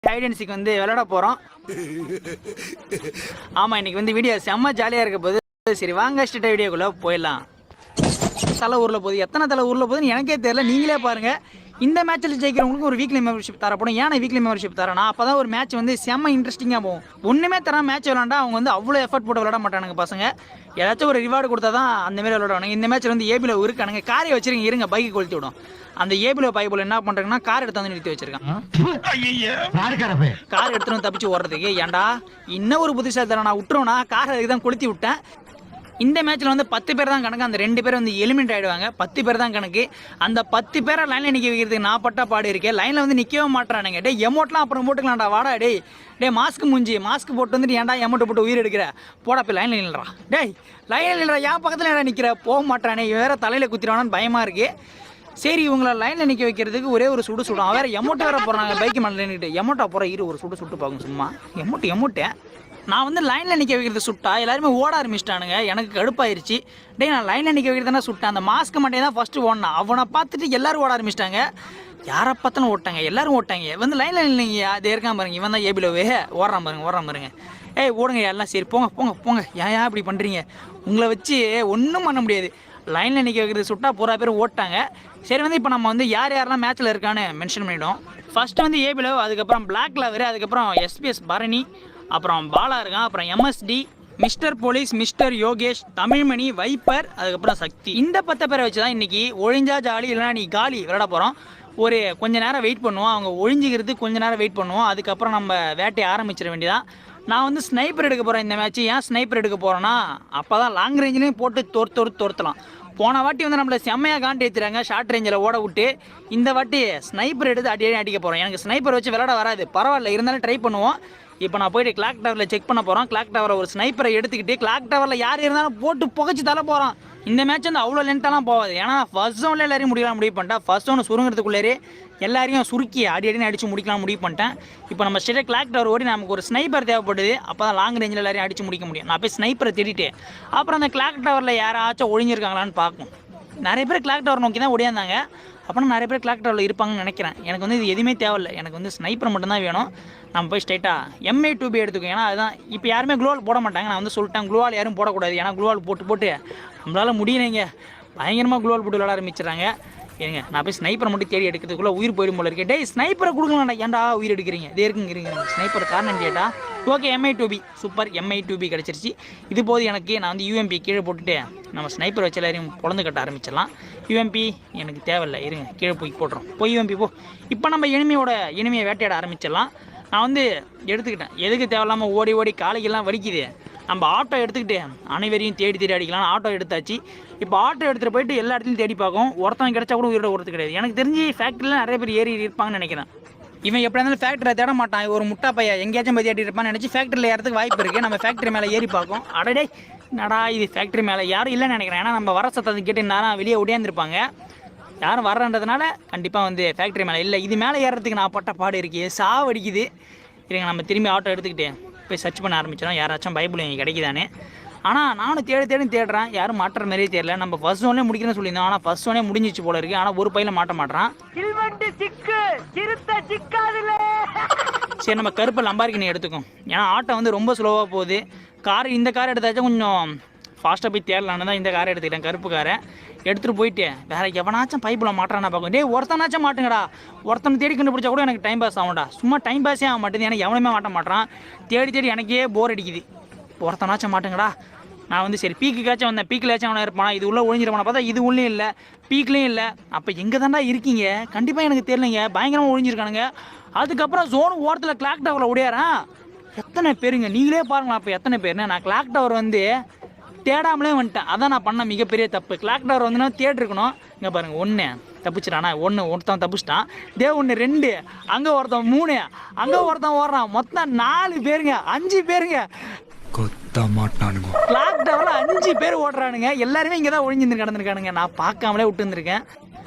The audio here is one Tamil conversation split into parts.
ஹைட் அண்ட் சீக் வந்து விளையாட போகிறோம். ஆமாம், இன்னைக்கு வந்து வீடியோ செம்ம ஜாலியாக இருக்க போது. சரி வாங்க ஸ்ட்ரெயிட்டாக வீடியோக்குள்ளே போயிடலாம். தலை ஊரில் போகுது, எத்தனை தலை ஊரில் போகுதுன்னு எனக்கே தெரியல, நீங்களே பாருங்கள். இந்த மேட்ச்சில் ஜெயிக்கிறவங்களுக்கு ஒரு வீக்லி மெம்பர்ஷிப் தரப்படும். ஏன்னா வீக்லி மெம்பர்ஷிப் தரேன்னா அப்போ தான் ஒரு மேட்ச் வந்து செம்ம இன்ட்ரெஸ்டிங்காக போகும். ஒன்றுமே தர மேட்ச் விளாண்டா அவங்க வந்து அவ்வளோ எஃபர்ட் போட்டு விளாட மாட்டானுங்க பசங்க. ஏதாச்சும் ஒரு ரிவார்டு கொடுத்தா தான் அந்தமாரி விளாடுவானுங்க. இந்த மேட்ச்சில் வந்து ஏபியில் இருக்கானுங்க. காரை வச்சிருங்க, இருங்க பைக்கு கொளுத்தி விடும். அந்த ஏபியில் பைபிள் என்ன பண்ணுறாங்கன்னா கார் எடுத்து வந்து நிறுத்தி வச்சிருக்கான். கார் எடுத்துன்னு தப்பிச்சு ஓடுறதுக்கு ஏன்டா இன்னும் ஒரு புதுசாக தர நான் விட்டுருவேனா? காரை அதுக்கு தான் கொளுத்தி விட்டேன். இந்த மேட்ச்சில் வந்து 10 பேர் தான் கணக்கு. அந்த 2 பேர் வந்து எலிமினேட் ஆகிடுவாங்க. 10 பேர் தான் கணக்கு. அந்த 10 பேரை லைனில் நிற்க வைக்கிறதுக்கு நான் பட்ட பாடு இருக்கேன். லைனில் வந்து நிற்கவே மாட்டேறானுங்க. டே எமௌண்ட்லாம் அப்புறம் போட்டுக்கலாம்டா, வாடா டே மாஸ்க் மூஞ்சி மாஸ்க் போட்டு வந்துட்டு ஏன்டா எமௌண்ட் போட்டு உயிர் எடுக்கிற? போடா போய் லைனில் நில்றா. டேய் லைனில் நில்றா, என் பக்கத்தில் ஏடா நிற்கிற? போக மாட்டானே, வேற தலையில் குத்திடுவானான்னு பயமாக இருக்குது. சரி இவங்களை லைனில் நிற்க வைக்கிறதுக்கு ஒரே ஒரு சுடு சுடும். வேறு எமௌண்ட் வேறு போகிறாங்க பைக்கு மேலே நின்றுட்டு. எமௌண்ட்டா போகிற இரு ஒரு சுட்டு பார்க்கும் சும்மா. எமௌண்ட்டேன் நான் வந்து லைனில் நிற்க வைக்கிறது சுட்டா எல்லாருமே ஓட ஆரம்பிச்சிட்டானுங்க. எனக்கு கடுப்பாயிருச்சு. டே நான் லைனில் நிற்க வைக்கிறது தானே சுட்டேன். அந்த மாஸ்க் மட்டும் தான் ஃபஸ்ட்டு ஓடினா. அவனை பார்த்துட்டு எல்லோரும் ஓட ஆரம்பிச்சிட்டாங்க. யாரை பார்த்தாலும் ஓட்டாங்க, எல்லோரும் ஓட்டாங்க. வந்து லைனில் இல்லைங்க, அது இருக்கான் பாருங்க. இவன் தான் ஏபிலோவே ஓடுறான் பாருங்க. ஏய் ஓடுங்க எல்லாம், சரி போங்க. ஏன் இப்படி பண்ணுறீங்க? உங்களை வச்சு ஒன்றும் பண்ண முடியாது. லைனில் நிற்க வைக்கிறது சுட்டா பூரா பேர் ஓட்டாங்க. சரி வந்து இப்போ நம்ம வந்து யாரெல்லாம் மேட்ச்சில் இருக்கான்னு மென்ஷன் பண்ணிவிடும். ஃபஸ்ட்டு வந்து ஏபிலோ, அதுக்கப்புறம் பிளாக் லவர், அதுக்கப்புறம் எஸ்பிஎஸ் பரணி, அப்புறம் பாலா இருக்கான், அப்புறம் MST, mister police, mister Yogesh, Tamilmani, viper, அதுக்கப்புறம் சக்தி. இந்த 10 பேரை வச்சு தான் இன்றைக்கி ஒழிஞ்சா ஜாலி இல்லைனா நீ காலி விளையாட போகிறோம். ஒரு கொஞ்ச நேரம் வெயிட் பண்ணுவோம். அவங்க ஒழிஞ்சிக்கிறது கொஞ்ச நேரம் வெயிட் பண்ணுவோம். அதுக்கப்புறம் நம்ம வேட்டையை ஆரம்பிச்சிட வேண்டியதான். நான் வந்து ஸ்னைப்பர் எடுக்க போகிறேன் இந்த மேட்ச்சு. ஏன் ஸ்னைப்பர் எடுக்க போகிறேன்னா அப்போ தான் லாங் ரேஞ்சிலையும் போட்டு தோர்த்தலாம். போன வாட்டி வந்து நம்மளை செம்மையாக காண்டி ஏற்றுறாங்க ஷார்ட் ரேஞ்சில் ஓட விட்டு. இந்த வாட்டி ஸ்னைப்பர் எடுத்து அடிக்க போகிறோம். எனக்கு ஸ்னைப்பர் வச்சு விளையாட வராது, பரவாயில்ல, இருந்தாலும் ட்ரை பண்ணுவோம். இப்போ நான் போய்ட்டு கிளாக் டவரில் செக் பண்ண போகிறோம். கிளாக் டவரில் ஒரு ஸ்னைப்பரை எடுத்துக்கிட்டு கிளாக் டவரில் யார் இருந்தாலும் போட்டு புகைச்சி தர போகிறோம். இந்த மேட்ச் வந்து அவ்வளோ லென்த்தாலாம் போகாது. ஏன்னா ஃபர்ஸ்ட் ஜோனில் எல்லாரையும் முடிவு பண்ணிட்டேன். ஃபர்ஸ்ட் ஜோன் சுருங்கிறதுக்குள்ளே எல்லாரையும் சுருக்கி அடின்னு அடித்து முடிக்கலாம் முடிவு பண்ணிட்டேன். இப்போ நம்ம ஸ்டேட் கிளாக் டவர் ஓடி நமக்கு ஒரு ஸ்னைப்பர் தேவைப்படுது. அப்போ தான் லாங் ரேஞ்சில் எல்லாரையும் அடித்து முடிக்க முடியும். நான் போய் ஸ்னைப்பரை தேடிட்டு அப்புறம் அந்த கிளாக் டவரில் யாராச்சும் ஒழிஞ்சிருக்காங்களான்னு பார்க்கும். நிறைய பேர் கிளாக் டவர் நோக்கி தான் ஓடியாந்தாங்க. அப்புறம் நிறைய பேர் கிளாக் டவரில் இருப்பாங்கன்னு நினைக்கிறேன். எனக்கு வந்து இது எதுவுமே தேவையில்லை. எனக்கு வந்து ஸ்னைப்பர் மட்டும்தான் வேணும். நம்ம போய் ஸ்ட்ரைட்டாக MA2B எடுத்துக்கோங்க. ஏன்னா அதுதான் இப்போ யாருமே க்ளோவால் போட மாட்டாங்க. நான் வந்து சொல்லிட்டேன் க்ளோவால் யாரும் போடக்கூடாது. ஏன்னா க்ளோவால் போட்டு நம்மளால் முடியலைங்க. பயங்கரமாக க்ளோவால் போட்டு விளாட ஆரம்பிச்சிடறாங்க. ஏங்க நான் போய் ஸ்னைப்பரை மட்டும் தேடி எடுக்கிறதுக்குள்ளே உயிர் போயிடும் போல இருக்கேன். டேய் ஸ்னைப்பரை கொடுக்கலாம்டா, ஏன்டா உயிர் எடுக்கிறீங்க? இதே இருங்க ஸ்னைப்பர் காரணம் கேட்டா. ஓகே MA2B சூப்பர், MA2B கிடச்சிருச்சு. இது போது எனக்கு. நான் வந்து UMP கீழே போட்டுட்டு நம்ம ஸ்னைப்பர் வச்சு எல்லாரையும் பொழந்து கட்ட ஆரம்பிச்சிடலாம். UMP எனக்கு தேவையில்லை, இருங்க கீழே போய் போடுறோம். போய் UMP போ. இப்போ நம்ம எனிமையை வேட்டையாட ஆரம்பிச்சிடலாம். நான் வந்து எடுத்துக்கிட்டேன். எதுக்கு தேவையில்லாமல் ஓடி காலைக்கெல்லாம் வலிக்குது. நம்ம ஆட்டோ எடுத்துக்கிட்டு அனைவரையும் தேடி அடிக்கலாம். ஆட்டோ எடுத்தாச்சு. இப்போ ஆட்டோ எடுத்துகிட்டு போயிட்டு எல்லா இடத்துலையும் தேடி பார்க்கும். ஒருத்தன் கிடச்சா கூட உயிரோட ஒருத்தர் கிடையாது. எனக்கு தெரிஞ்சு ஃபேக்ட்ரியில் நிறைய பேர் ஏறி இருப்பாங்கன்னு நினைக்கிறேன். இவன் எப்படி இருந்தாலும் ஃபேக்ட்ரியை தேட மாட்டான். ஒரு முட்டா பையன் எங்கேயாச்சும் போய் தேடி இருப்பான்னு நினச்சி ஃபேக்ட்ரியில் ஏறதுக்கு வாய்ப்பு இருக்குது. நம்ம ஃபேக்ட்ரி மேலே ஏறி பார்க்கும். அடடே நடா இது ஃபேக்ட்ரி மேலே யாரும் இல்லைன்னு நினைக்கிறேன். ஏன்னா நம்ம வர சத்தத்தை கேட்டு நேரம் வெளியே ஓடியாந்துருப்பாங்க. யாரும் வர்றன்றதுனால கண்டிப்பாக வந்து ஃபேக்ட்ரி மேலே இல்லை. இது மேலே ஏறுறதுக்கு நான் பட்ட பாடு இருக்குது, சாவடிக்குது. இல்லைங்க நம்ம திரும்பி ஆட்டோ எடுத்துக்கிட்டு போய் சர்ச் பண்ண ஆரம்பிச்சிடும். யாராச்சும் பைபிள் இங்கே கிடைக்குதானே. ஆனால் நானும் தேடுறேன். யாரும் மாட்டுற மாதிரியே தெரியல. நம்ம ஃபர்ஸ்ட் ஒன்னே முடிக்கணும்னு சொல்லியிருந்தோம். ஆனால் ஃபர்ஸ்ட் ஒன்னே முடிஞ்சிச்சு போல இருக்குது. ஆனால் ஒரு பையில மாட்ட மாட்டேறான். சரி நம்ம கருப்பு லம்பார்கினி எடுத்துக்கும். ஏன்னா ஆட்டோ வந்து ரொம்ப ஸ்லோவாக போகுது. இந்த கார் எடுத்தாச்சும் கொஞ்சம் ஃபாஸ்ட்டாக போய் தேடலான்னு தான் இந்த காரை எடுத்துக்கிட்டேன். கருப்பு காரை எடுத்துகிட்டு போயிட்டு வேறு எவனாச்சும் பைப்பில் மாட்டுறானா பார்க்கும். டே ஒருத்தனாச்சும் மாட்டுங்கடா. ஒருத்தனை தேடி கண்டுபிடிச்சா கூட எனக்கு டைம் பாஸ் ஆகும்டா. சும்மா டைம் பாஸே ஆக மாட்டேது. எனக்கு எவனுமே மாட்ட மாட்டான். தேடி எனக்கே போர் அடிக்குது. ஒருத்தனாச்சும் மாட்டுங்கடா. நான் வந்து சரி பீக்குக்காச்சும் வந்தேன். பீக்கிலாச்சும் அவனை இருப்பானா, இது உள்ளே ஒழிஞ்சிருப்பானா பார்த்தா இது உள்ளேயும் இல்லை, பீக்லேயும் இல்லை. அப்போ எங்கே தாண்டா இருக்கீங்க? கண்டிப்பாக எனக்கு தெரியலைங்க. பயங்கரமாக ஒழிஞ்சிருக்கானுங்க. அதுக்கப்புறம் ஜோனு ஓரத்தில் கிளாக் டவரில் ஓடியாரன். எத்தனை பேருங்க நீங்களே பாருங்களா. அப்போ எத்தனை பேருன்னு நான் கிளாக் டவர் வந்து தேடாமலே வந்துட்டேன். அதான் நான் பண்ண மிகப்பெரிய தப்பு. கிளாக் டவர் வந்து நான் தேடிருக்கணும். இங்கே பாருங்கள், 1 தப்பிச்சிட்டானா, ஒருத்தன் தப்பிச்சிட்டான். 1 2 அங்கே ஒருத்தன் 3 அங்கே ஒருத்தன் ஓடுறான். மொத்தம் 4 பேருங்க, 5 பேருங்க. கிளாக் டவரில் 5 பேர் ஓடுறானுங்க. எல்லாருமே இங்கே தான் ஒழிஞ்சிருந்து கிடந்துருக்கானுங்க. நான் பார்க்காமலே விட்டுருந்துருக்கேன்.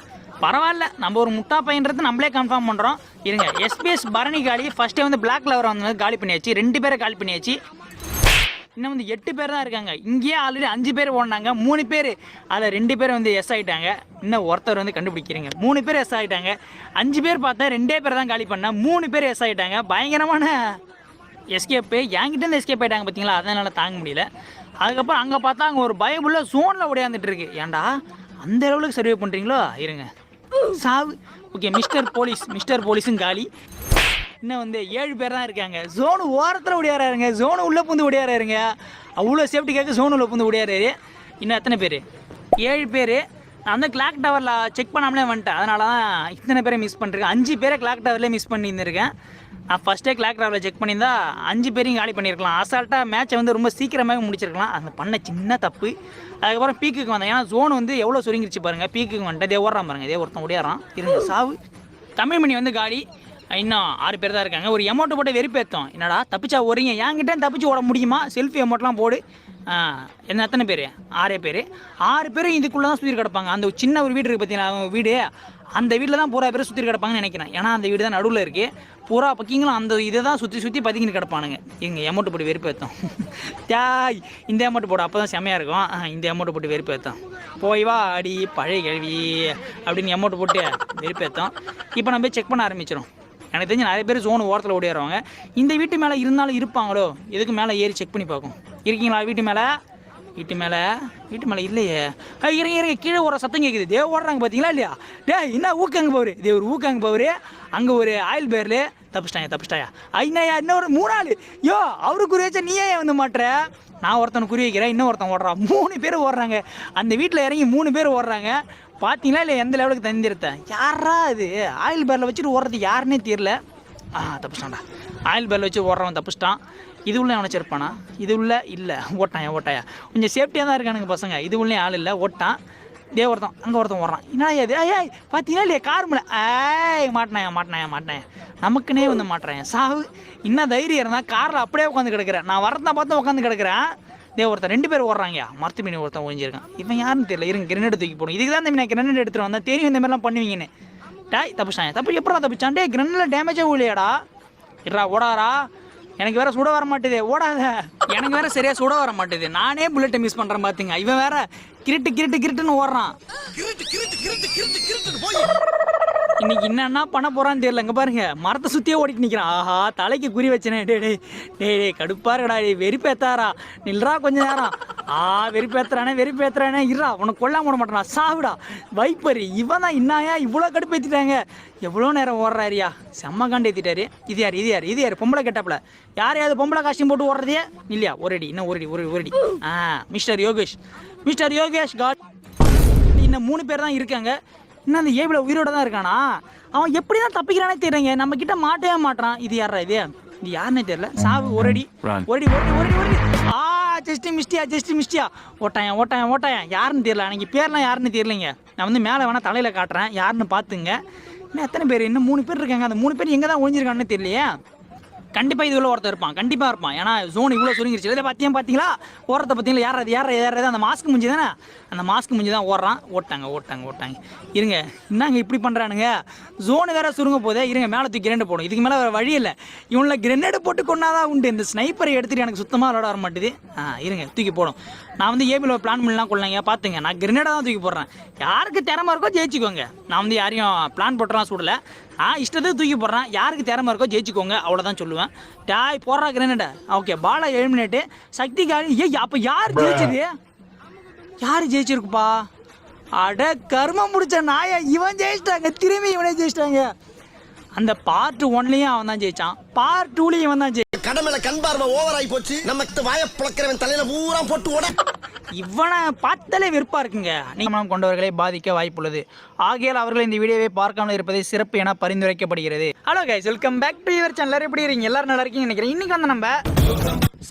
பரவாயில்ல, நம்ம ஒரு முட்டா பையன்றது நம்மளே கன்ஃபார்ம் பண்ணுறோம். இருங்க எஸ்பிஎஸ் பரணி காலி ஃபஸ்ட்டே வந்து பிளாக் லவர் வந்து காலி பண்ணியாச்சு. 2 பேரை காலி பண்ணியாச்சு. இன்னும் வந்து 8 பேர் தான் இருக்காங்க. இங்கேயே ஆல்ரெடி 5 பேர் ஓடினாங்க. 3 பேர் அதில் 2 பேர் வந்து எஸ் ஆகிட்டாங்க. இன்னும் ஒருத்தர் வந்து கண்டுபிடிக்கிறீங்க. 3 பேர் எஸ் ஆகிட்டாங்க. 5 பேர் பார்த்தா 2 பேர் தான் காலி பண்ணேன். 3 பேர் எஸ் ஆகிட்டாங்க. பயங்கரமான எஸ்கேப்பு. என்கிட்ட எஸ்கேப் ஆகிட்டாங்க பார்த்தீங்களா, அதனால் தாங்க முடியல. அதுக்கப்புறம் அங்கே பார்த்தா அங்கே ஒரு பயபுள்ள ஜோனில் ஓடியாந்துட்டு இருக்கு. ஏன்டா அந்த லெவலுக்கு சர்வே பண்ணுறீங்களோ? இருங்க சாவு. ஓகே, மிஸ்டர் போலீஸும் காலி. இன்னும் வந்து 7 பேர் தான் இருக்காங்க. ஜோனு ஓரத்தில் ஓடியாராருங்க. ஜோனு உள்ளே பூந்து ஓடியாராருங்க. அவ்வளோ சேஃப்டி கேட்க ஜோனு உள்ளே பூந்து ஓடியாரு. இன்னும் எத்தனை பேர்? 7 பேர். நான் வந்து கிளாக் டவரில் செக் பண்ணாமலே வந்துட்டேன். அதனால தான் இத்தனை பேரை மிஸ் பண்ணிருக்கேன். 5 பேரை கிளாக் டவர்லேயே மிஸ் பண்ணியிருந்திருக்கேன். நான் ஃபஸ்ட்டே கிளாக் டவரில் செக் பண்ணியிருந்தா 5 பேரையும் காலி பண்ணியிருக்கலாம். அசால்ட்டாக மேட்சை வந்து ரொம்ப சீக்கிரமாகவே முடிச்சிருக்கலாம். அந்த பண்ண சின்ன தப்பு. அதுக்கப்புறம் பீக்குக்கு வந்தேன். ஏன்னா ஜோன் வந்து எவ்வளோ சுருங்கிருச்சு பாருங்கள். பீக்குக்கு வந்துட்டு இதே ஓடுறான் பாருங்கள். இதே ஒருத்தன் ஓடியாரான். இருங்க சாவு. தமிழ்மணி வந்து காலி. இன்னும் 6 பேர் தான் இருக்காங்க. ஒரு அமௌண்ட்டு போட்டு வெறுப்பேற்றோம். என்னடா தப்பிச்சா ஓடுறீங்க, என்கிட்ட தப்பிச்சு ஓட முடியுமா? செல்ஃபி அமௌண்ட்லாம் போடு. என்ன எத்தனை பேர்? 6 பேர். 6 பேரும் இதுக்குள்ளே தான் சுற்றி கிடப்பாங்க. அந்த சின்ன ஒரு வீடு இருக்குது பார்த்தீங்களா, அவங்க வீடு. அந்த வீட்டில் தான் பூரா பேர் சுற்றி கிடப்பாங்கன்னு நினைக்கிறேன். ஏன்னா அந்த வீடு தான் நடுவில் இருக்குது. பூரா பக்கிங்களும் அந்த இதை தான் சுற்றி பற்றிக்கின்னு கிடப்பானுங்க. இங்கே அமௌண்ட்டு போட்டு வெறுப்பேற்றோம். தியாய் இந்த அமௌண்ட்டு போடு, அப்போ தான் செம்மையாக இருக்கும். இந்த அமௌண்ட்டு போட்டு வெறுப்பேற்றோம். போய் வா அடி பழைய கேள்வி அப்படின்னு அமௌண்ட்டு போட்டு வெறுப்பேற்றோம். இப்போ நம்ம போய் செக் பண்ண ஆரம்பிச்சிடும். எனக்கு தெரிஞ்சு நிறைய பேர் ஜோன் ஓரத்தில் ஓடிடுவாங்க. இந்த வீட்டு மேலே இருந்தாலும் இருப்பாங்களோ, எதுக்கு மேலே ஏறி செக் பண்ணி பார்க்கும். இருக்கீங்களா வீட்டு மேலே இல்லையே. இறங்க கீழே ஒரு சத்தம் கேட்குது. தேவ ஓடுறாங்க பார்த்தீங்களா இல்லையா? என்ன ஊக்காங்க போரு, ஒரு ஊக்காங்க போரு. அங்கே ஒரு ஆயில் பேரில் தப்பிச்சிட்டாயா ஐநாயா. இன்னும் ஒரு 3 ஆள். யோ அவரு குறி வச்சா நீயே வந்து மாட்டுற. நான் ஒருத்தனை குறி வைக்கிறேன், இன்னும் ஒருத்தன் ஓடுறான். 3 பேர் ஓடுறாங்க. அந்த வீட்டில் இறங்கி 3 பேர் ஓடுறாங்க. பார்த்தீங்களா இல்லை எந்த லெவலுக்கு தந்திருத்தேன். யாரா இது ஆயில் பேரில் வச்சுட்டு ஓடுறது யாருன்னே தெரியல. தப்பிச்சிட்டான்டா. ஆயில் பேரில் வச்சு ஓடுறவன் தப்பிச்சிட்டான். இது உள்ள அவனை சேர்ப்பானா? இது உள்ள இல்லை. ஓட்டாயா கொஞ்சம் சேஃப்டியாக தான் இருக்கானுங்க பசங்க. இது உள்ளே ஆள் இல்லை, ஓட்டான். ஒருத்தன் அங்கே ஒருத்தன் ஓடுறான். என்ன இது? பார்த்தீங்கன்னா இல்லையா கார் மேலே மாட்டினாயா நமக்குன்னே வந்து மாட்டுறேன். சாவு. இன்னும் தைரியம் இருந்தால் காரில் அப்படியே உட்காந்து கிடக்கிறேன். நான் வரதான் பார்த்து உட்காந்து கிடக்கிறேன். ஒருத்தன் 2 பேர் ஓடுறாங்க. மரத்து மீன் ஒருத்தன் ஒழிஞ்சிருக்கான். இவன் யாருன்னு தெரியல. இருங்க கிரெனேட் தூக்கி போடும். இதுக்கு தான் நான் கிரெனேட் எடுத்துகிட்டு வந்தேன். தெரியும் இந்த மாதிரிலாம் பண்ணுவீங்கன்னு. தப்பிச்சான். எப்படா தப்பிச்சான்? கிரெனேட்டில் டேமேஜாக இல்லையாடா. இருடா ஓடாரா. எனக்கு வேற சுட வர மாட்டேது. ஓடாத. எனக்கு வேற சரியா சுட வர மாட்டேது. நானே புல்லட்டை மிஸ் பண்றேன் பாத்தீங்க. இவன் வேற கிரிட்டுன்னு ஓடுறான். இன்னைக்கு என்னன்னா பண்ண போறான்னு தெரியல. இங்க பாருங்க மரத்தை சுத்தியே ஓடிட்டு நிக்கிறான். ஆஹா தலைக்கு குறி வச்சனே. டே கடுப்பா இருக்கடா. வெறிப்பேத்தாரா நில்றா கொஞ்ச நேரம். வெறிப்பேத்துறானே இருடா. உனக்கு கொல்லாம விட மாட்டானா. சாவிடா வைப்பரு. இவன் தான் இன்னாயா இவ்வளோ கடுப்பேற்றிட்டாங்க. எவ்வளோ நேரம் ஓடுறாரியா. செம்ம காண்டு ஏற்றிட்டாரு. இது யார் பொம்பளை கெட்டப்பில் யாரையாவது பொம்பளை காஸ்டியூம் போட்டு ஓடுறதே இல்லையா? ஒரு அடி. Mister Yogesh god. இன்னும் 3 பேர் தான் இருக்காங்க. இன்னும் அந்த ஏபில உயிரோட தான் இருக்கானா? அவன் எப்படி தான் தப்பிக்கிறானே தெரியலங்க. நம்ம கிட்ட மாட்டவே மாட்டான். இது யாருன்னே தெரியல. சாவு. ஒரு அடி. ஜஸ்ட் மிஸ்டியா. ஓட்டாயன் யாருன்னு தெரியல. எனக்கு பேர்லாம் யாருன்னு தெரியலைங்க. நான் வந்து மேலே வேணா தலையில் காட்டுறேன், யாருன்னு பார்த்துங்க. இன்னும் எத்தனை பேர்? இன்னும் 3 பேர் இருக்காங்க. அந்த 3 பேர் எங்கே தான் ஒழிஞ்சிருக்கான்னு தெரியலையே. கண்டிப்பாக இதுல ஒருத்தர் இருப்பான். கண்டிப்பாக இருப்பான். ஏன்னா ஜோன் இவ்வளோ சுருங்கிருச்சு. இதில் பார்த்தீங்களா ஓரத்தை பார்த்தீங்களா? யார் அந்த மாஸ்க் முடிஞ்சு தானே. அந்த மாஸ்க் முடிஞ்சு தான் ஓடுறான். ஓட்டாங்க. இருங்க என்னங்க இப்படி பண்ணுறானுங்க. ஜோனு வேற சுருங்க போதே. இருங்க மேலே தூக்கி கிரெனேட் போடும். இதுக்கு மேலே வேறு வழி இல்லை. இவனில் கிரெனேட் போட்டு கொண்டாதான் உண்டு. இந்த ஸ்னைப்பரை எடுத்துகிட்டு எனக்கு சுத்தமாக விளாட வர மாட்டேது. இருங்க தூக்கி போடும். நான் வந்து ஏபியில் பிளான் பண்ணலாம் கொள்ளாங்க. பார்த்துங்க நான் கிரெனேடாக தான் தூக்கி போடுறேன். யாருக்கு திறமை இருக்கோ ஜெயிச்சுக்கோங்க. நான் வந்து யாரையும் பிளான் போட்டுலாம் சுடலை. இஷ்டத்துக்கு தூக்கி போடுறேன். யாருக்கு திறமை இருக்கோ ஜெயிச்சுக்கோங்க, அவ்வளோதான் சொல்லுவேன். போடுறா கிரெனேட். Okay Bala eliminate. சக்தி காலி. அப்போ யார் ஜெயிச்சது? யார் ஜெயிச்சிருக்குப்பா? அட கர்மம் முடிச்ச நாயா. இவன் ஜெயிச்சிட்டாங்க. திரும்பி இவனே ஜெயிச்சிட்டாங்க. அந்த பார்ட் 1லயும் அவன் தான் ஜெயிச்சான். பார்ட் 2லயும் இவன் தான் ஜெயிச்சான். கடமையில கண் பார்வை ஓவர் ஆகி போச்சு. நமக்கு வாயை புழக்கிறவன் தலையில பூரா போட்டு ஓட. இவனை பார்த்தாலே வெறுப்பா இருக்குங்க. நீளம் கொண்டவர்களை பாதிக்க வாய்ப்புள்ளது. ஆகையால் அவர்கள் இந்த வீடியோவை பார்க்காமல் இருப்பதை சிறப்பு என பரிந்துரைக்கப்படுகிறது. Hello guys, welcome back to your channel. எப்படி இருக்கீங்க? எல்லாரும் நல்லா இருக்கீங்கன்னு நினைக்கிறேன். இன்னைக்கு வந்து நம்ம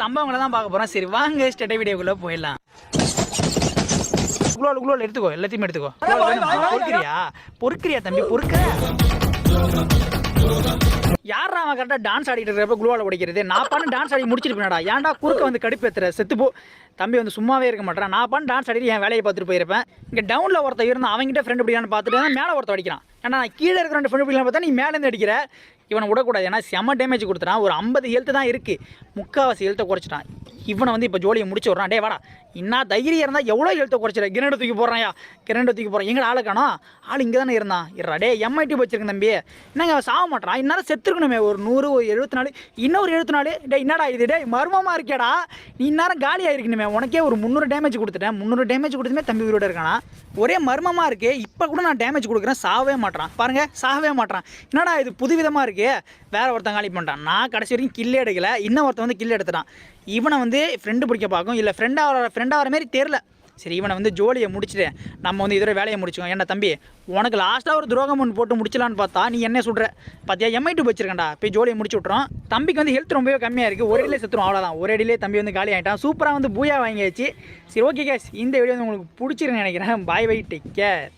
சம்பவங்களை தான் பார்க்க போறோம். சரி வாங்க ஸ்டேட் வீடியோக்குள்ள போயிடலாம். குளோல் எடுத்துக்கோ. எல்லாத்தையும் எடுத்துக்கோ. பொறுக்கிறியா தம்பி? யாரா அவன் கரெக்டாக டான்ஸ் ஆடிட்டு இருக்கிறப்ப குளோவில் உடைக்கிறது? நான் பண்ண டான்ஸ் ஆடி முடிச்சிருப்பேன்டா. ஏன்டா குறுக்க வந்து கடுப்பேத்துற? செத்துப்போ. தம்பி வந்து சும்மாவே இருக்க மாட்டேன். நான் பண்ண டான்ஸ் ஆடிட்டு என் வேலையை பார்த்துட்டு போயிருப்பேன். இங்கே டவுனில் ஒருத்தர் இருந்தால் அவங்ககிட்ட ஃப்ரெண்டு பிடிக்கான்னு பார்த்துட்டு மேலே ஒருத்தர் அடிக்கிறான். ஏன்னா நான் கீழே இருக்கிற 2 ஃப்ரெண்டு பிடிக்கலாம் பார்த்தா நீ மேலேருந்து அடிக்கிற. இவனை விடக்கூடாது. ஏன்னா செம்ம டேமேஜ் கொடுத்துட்டான். ஒரு 50 ஹெல்த்து தான் இருக்குது. 3/4 ஹெல்த்தை குறைச்சிட்டான். இவனை வந்து இப்போ ஜோலியை முடிச்சு விட்றான். டே வாடா, இன்னும் தைரியம் இருந்தால் எவ்வளோ எழுத்த குறைச்சிட கிரேண்டை தூக்கி போடுறான்யா, கிரேண்டை தூக்கி போகிறான். எங்களை ஆளு காணோம், ஆள் இங்கே தானே இருந்தான். இருடா டே, எம்ஐடி வச்சிருக்கேன் தம்பி, என்னங்க அவன் சாக மாட்டான், இந்நேரம் செத்துருக்கணுமே. ஒரு 100 ஒரு 74 இன்னொரு 74. டே என்னடா இது, டே மர்மமாக இருக்கேடா, நீ இந்நேரம் காலி ஆகிருக்கணுமே. உனக்கே ஒரு 300 டேமேஜ் கொடுத்துட்டேன், 300 டேமேஜ் கொடுத்துமே தம்பி உயிரோட இருக்கானா. ஒரே மர்மமாக இருக்குது. இப்போ கூட நான் டேமேஜ் கொடுக்குறேன், சாகவே மாட்டான் பாருங்கள், சாகவே மாட்டான். என்னடா இது புதுவிதமாக இருக்குது. வேற ஒருத்தன் காலி பண்ணிட்டான். நான் கடைசி வரைக்கும் கில்லே எடுக்கல, இன்னும் ஒருத்தன் வந்து கில் எடுத்துட்டான். இவனை வந்து ஃப்ரெண்டு பிடிக்க பார்க்கும், இல்லை ஃப்ரெண்டாகிற மாதிரி தெரில. சரி, இவனை வந்து ஜோலியை முடிச்சுட்டு நம்ம வந்து இதோட வேலையை முடிச்சுக்கோம். என்ன தம்பி, உனக்கு லாஸ்ட்டாக ஒரு துரோகம் ஒன்று போட்டு முடிச்சலான்னு பார்த்தா நீ என்ன சொல்கிற பார்த்தியா. எம்ஐ2 வச்சிருக்கேன்டா, போய் ஜோலியை முடிச்சு விட்றோம். தம்பிக்கு வந்து ஹெல்த் ரொம்பவே கம்மியாக இருக்குது, ஒரு அடியிலே செத்துரும், அவ்வளோதான். ஒரு அடியிலே தம்பி வந்து காலி ஆகிட்டான். சூப்பராக வந்து பூயா வாங்கியாச்சு. சரி ஓகே கேஸ், இந்த வீடியோ வந்து உங்களுக்கு பிடிச்சிருன்னு நினைக்கிறேன். Bye bye, take care.